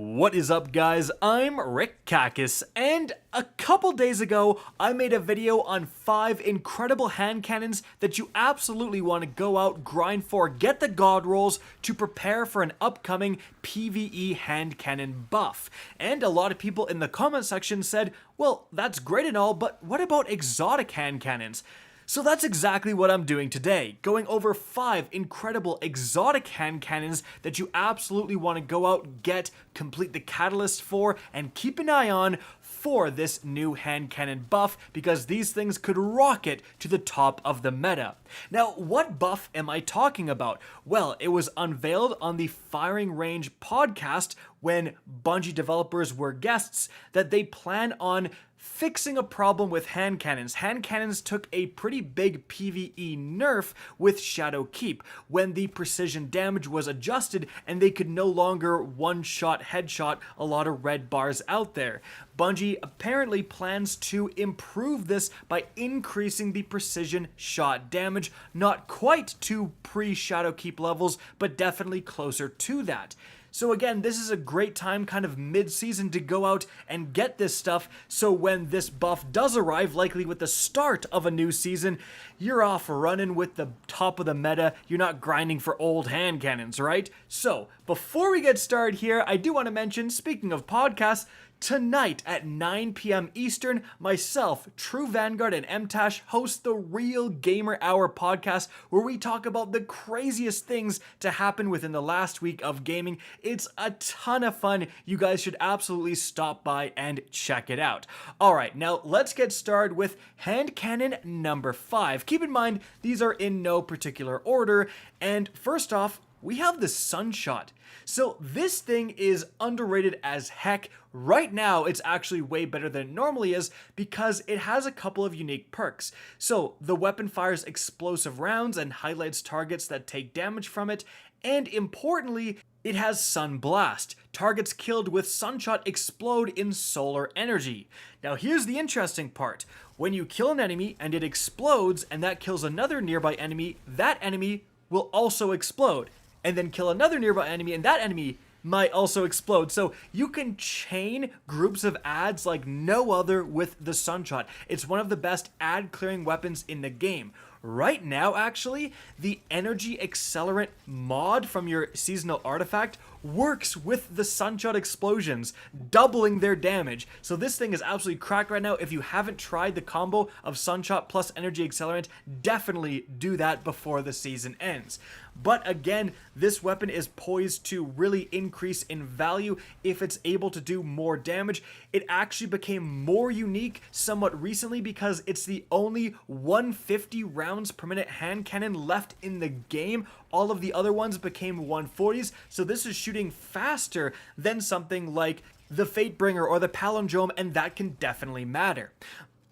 What is up, guys? I'm Rick Kakis, and a couple days ago I made a video on 5 incredible hand cannons that you absolutely want to go out, grind for, get the God Rolls to prepare for an upcoming PvE hand cannon buff. And a lot of people in the comment section said, well, that's great and all, but what about exotic hand cannons? So that's exactly what I'm doing today, going over 5 incredible exotic hand cannons that you absolutely want to go out, get, complete the catalyst for, and keep an eye on for this new hand cannon buff, because these things could rocket to the top of the meta. Now, what buff am I talking about? Well, it was unveiled on the Firing Range podcast when Bungie developers were guests that they plan on fixing a problem with hand cannons. Hand cannons took a pretty big PvE nerf with Shadow Keep when the precision damage was adjusted and they could no longer one-shot headshot a lot of red bars out there. Bungie apparently plans to improve this by increasing the precision shot damage, not quite to pre-Shadow Keep levels, but definitely closer to that. So again, this is a great time kind of mid-season to go out and get this stuff, so when this buff does arrive, likely with the start of a new season, you're off running with the top of the meta. You're not grinding for old hand cannons, right? So, before we get started here, I do want to mention, speaking of podcasts, tonight at 9 p.m. Eastern, myself, True Vanguard, and MTash host the Real Gamer Hour podcast, where we talk about the craziest things to happen within the last week of gaming. It's a ton of fun. You guys should absolutely stop by and check it out. Alright, now let's get started with hand cannon number 5. Keep in mind, these are in no particular order, and first off, we have the Sunshot. So this thing is underrated as heck. Right now, it's actually way better than it normally is because it has a couple of unique perks. So the weapon fires explosive rounds and highlights targets that take damage from it. And importantly, it has Sun Blast. Targets killed with Sunshot explode in solar energy. Now here's the interesting part. When you kill an enemy and it explodes and that kills another nearby enemy, that enemy will also explode. And then kill another nearby enemy, and that enemy might also explode. So you can chain groups of ads like no other with the Sunshot. It's one of the best ad clearing weapons in the game. Right now, actually, the energy accelerant mod from your seasonal artifact works with the Sunshot explosions, doubling their damage. So this thing is absolutely cracked right now. If you haven't tried the combo of Sunshot plus energy accelerant, definitely do that before the season ends. But again, this weapon is poised to really increase in value if it's able to do more damage. It actually became more unique somewhat recently because it's the only 150 rounds per minute hand cannon left in the game. All of the other ones became 140s, so this is shooting faster than something like the Fatebringer or the Palindrome, and that can definitely matter.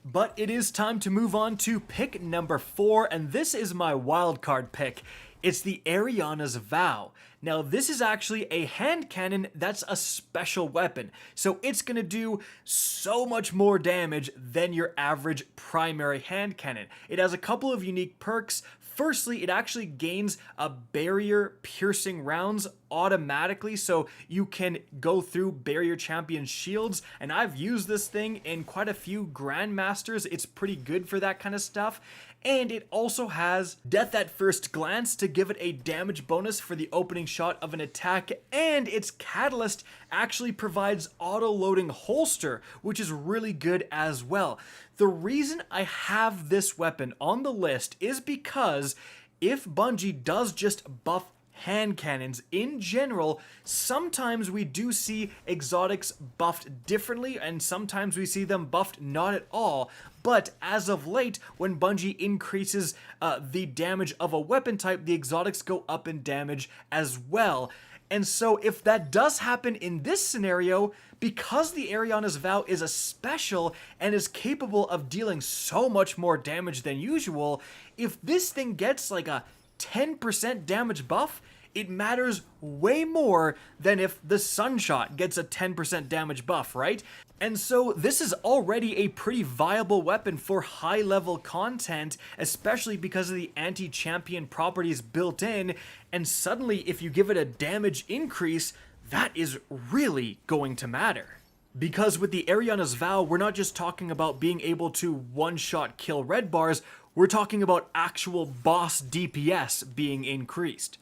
But it is time to move on to pick number 4, and this is my wildcard pick. It's the Arias Vow. Now, this is actually a hand cannon that's a special weapon, so it's going to do so much more damage than your average primary hand cannon. It has a couple of unique perks. Firstly, it actually gains a barrier piercing rounds automatically, so you can go through barrier champion shields, and I've used this thing in quite a few Grandmasters. It's pretty good for that kind of stuff. And it also has Death at First Glance to give it a damage bonus for the opening shot of an attack, and its catalyst actually provides auto-loading holster, which is really good as well. The reason I have this weapon on the list is because if Bungie does just buff hand cannons in general, sometimes we do see exotics buffed differently, and sometimes we see them buffed not at all. But as of late, when Bungie increases the damage of a weapon type, the exotics go up in damage as well. And so if that does happen in this scenario, because the Arias Vow is a special and is capable of dealing so much more damage than usual, if this thing gets like a 10% damage buff, it matters way more than if the Sunshot gets a 10% damage buff, right? And so this is already a pretty viable weapon for high level content, especially because of the anti-champion properties built in, and suddenly if you give it a damage increase, that is really going to matter. Because with the Arias Vow, we're not just talking about being able to one-shot kill red bars, we're talking about actual boss DPS being increased.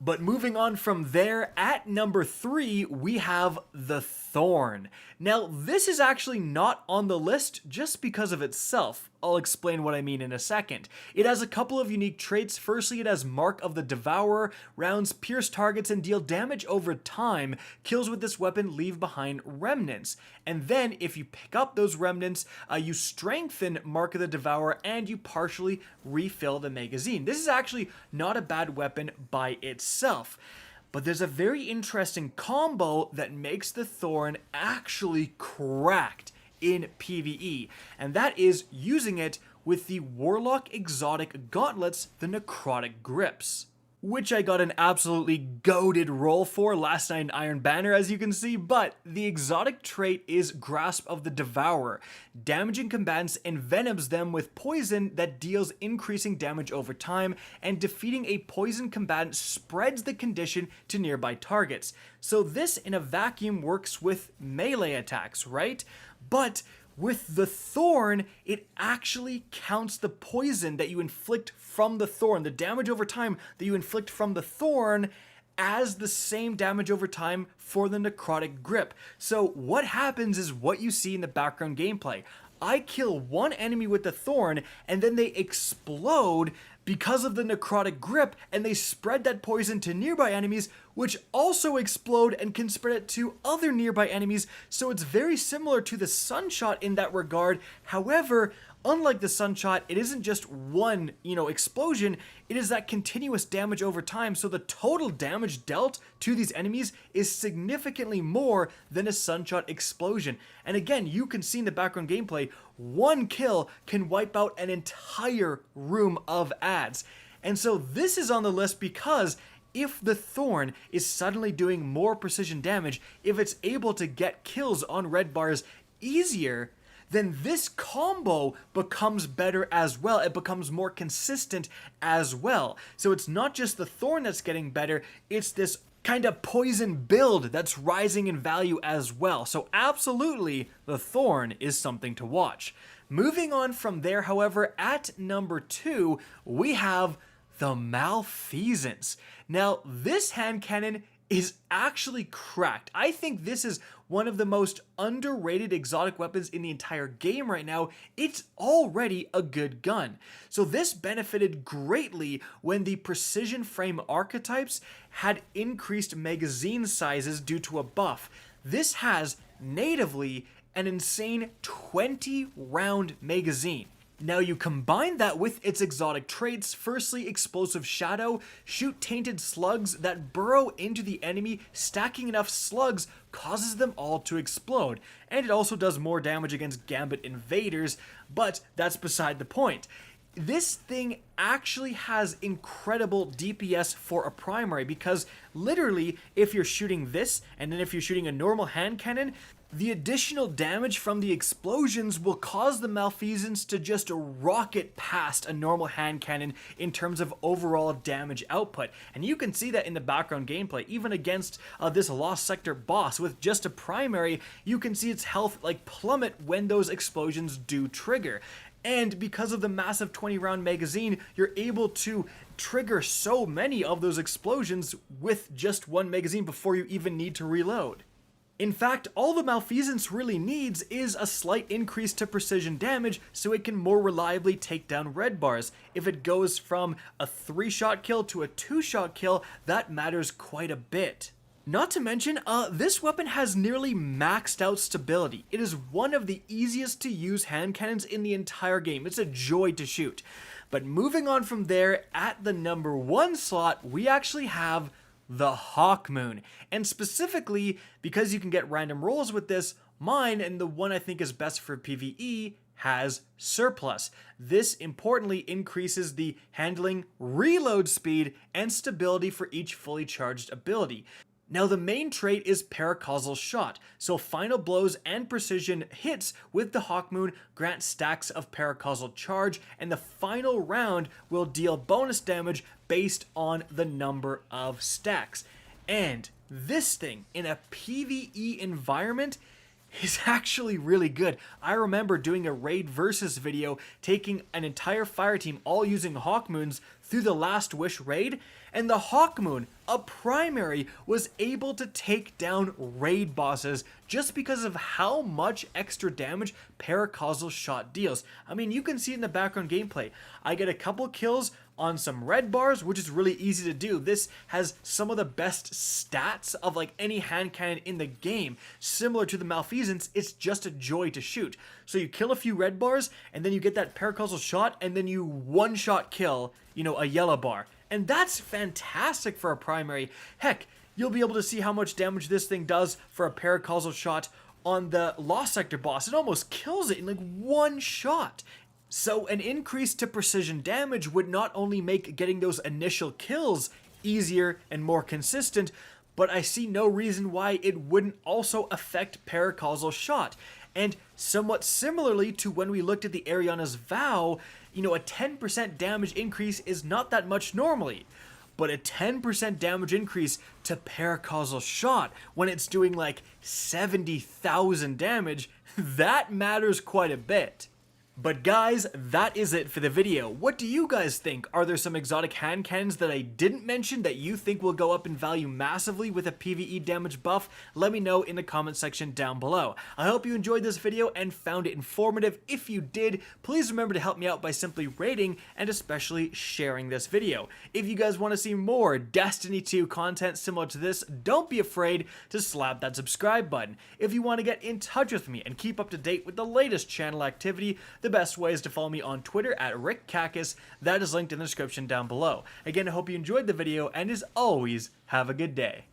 But moving on from there, at number 3, we have the Thorn. Now, this is actually not on the list just because of itself. I'll explain what I mean in a second. It has a couple of unique traits. Firstly, it has Mark of the Devourer. Rounds pierce targets and deal damage over time. Kills with this weapon leave behind remnants. And then, if you pick up those remnants, you strengthen Mark of the Devourer and you partially refill the magazine. This is actually not a bad weapon by itself. But there's a very interesting combo that makes the Thorn actually cracked in PvE, and that is using it with the Warlock exotic gauntlets, the Necrotic Grips, which I got an absolutely goated roll for last night in Iron Banner, as you can see. But the exotic trait is Grasp of the Devourer. Damaging combatants envenoms them with poison that deals increasing damage over time, and defeating a poison combatant spreads the condition to nearby targets. So this in a vacuum works with melee attacks, right? But with the Thorn, it actually counts the poison that you inflict from the Thorn, the damage over time that you inflict from the Thorn, as the same damage over time for the Necrotic Grip. So what happens is what you see in the background gameplay. I kill one enemy with the Thorn, and then they explode because of the Necrotic Grip, and they spread that poison to nearby enemies, which also explode and can spread it to other nearby enemies. So it's very similar to the Sunshot in that regard. However, unlike the Sunshot, it isn't just one, explosion. It is that continuous damage over time. So the total damage dealt to these enemies is significantly more than a Sunshot explosion. And again, you can see in the background gameplay, one kill can wipe out an entire room of ads. And so this is on the list because if the Thorn is suddenly doing more precision damage, if it's able to get kills on red bars easier, then this combo becomes better as well. It becomes more consistent as well. So it's not just the Thorn that's getting better, it's this kind of poison build that's rising in value as well. So absolutely, the Thorn is something to watch. Moving on from there, however, at number 2, we have the Malfeasance. Now, this hand cannon is actually cracked. I think this is one of the most underrated exotic weapons in the entire game right now. It's already a good gun. So this benefited greatly when the precision frame archetypes had increased magazine sizes due to a buff. This has natively an insane 20-round magazine. Now you combine that with its exotic traits. Firstly, Explosive Shadow. Shoot tainted slugs that burrow into the enemy. Stacking enough slugs causes them all to explode. And it also does more damage against Gambit invaders, but that's beside the point. This thing actually has incredible DPS for a primary, because literally if you're shooting this and then if you're shooting a normal hand cannon, the additional damage from the explosions will cause the Malfeasance to just rocket past a normal hand cannon in terms of overall damage output. And you can see that in the background gameplay. Even against this Lost Sector boss with just a primary, you can see its health plummet when those explosions do trigger. And because of the massive 20-round magazine, you're able to trigger so many of those explosions with just one magazine before you even need to reload. In fact, all the Malfeasance really needs is a slight increase to precision damage so it can more reliably take down red bars. If it goes from a 3-shot kill to a 2-shot kill, that matters quite a bit. Not to mention, this weapon has nearly maxed out stability. It is one of the easiest to use hand cannons in the entire game. It's a joy to shoot. But moving on from there, at the number 1 slot, we actually have the Hawkmoon. And specifically, because you can get random rolls with this, mine, and the one I think is best for PvE, has Surplus. This importantly increases the handling, reload speed, and stability for each fully charged ability. Now the main trait is Paracausal Shot, so final blows and precision hits with the Hawkmoon grant stacks of Paracausal charge, and the final round will deal bonus damage based on the number of stacks. And this thing in a PvE environment is actually really good. I remember doing a raid versus video, taking an entire fire team all using Hawkmoons through the Last Wish raid, and the Hawkmoon, a primary, was able to take down raid bosses just because of how much extra damage Paracausal Shot deals. I mean, you can see it in the background gameplay. I get a couple kills on some red bars, which is really easy to do. This has some of the best stats of like any hand cannon in the game. Similar to the Malfeasance, it's just a joy to shoot. So you kill a few red bars, and then you get that Paracausal Shot, and then you one-shot kill, you know, a yellow bar. And that's fantastic for a primary. Heck, you'll be able to see how much damage this thing does for a Paracausal Shot on the Lost Sector boss. It almost kills it in like one shot. So an increase to precision damage would not only make getting those initial kills easier and more consistent, but I see no reason why it wouldn't also affect Paracausal Shot. And somewhat similarly to when we looked at the Arias Vow, you know, a 10% damage increase is not that much normally. But a 10% damage increase to Paracausal Shot when it's doing like 70,000 damage, that matters quite a bit. But guys, that is it for the video. What do you guys think? Are there some exotic hand cannons that I didn't mention that you think will go up in value massively with a PvE damage buff? Let me know in the comment section down below. I hope you enjoyed this video and found it informative. If you did, please remember to help me out by simply rating and especially sharing this video. If you guys want to see more Destiny 2 content similar to this, don't be afraid to slap that subscribe button. If you want to get in touch with me and keep up to date with the latest channel activity, the best way is to follow me on Twitter at RickCacus. That is linked in the description down below. Again, I hope you enjoyed the video, and as always, have a good day.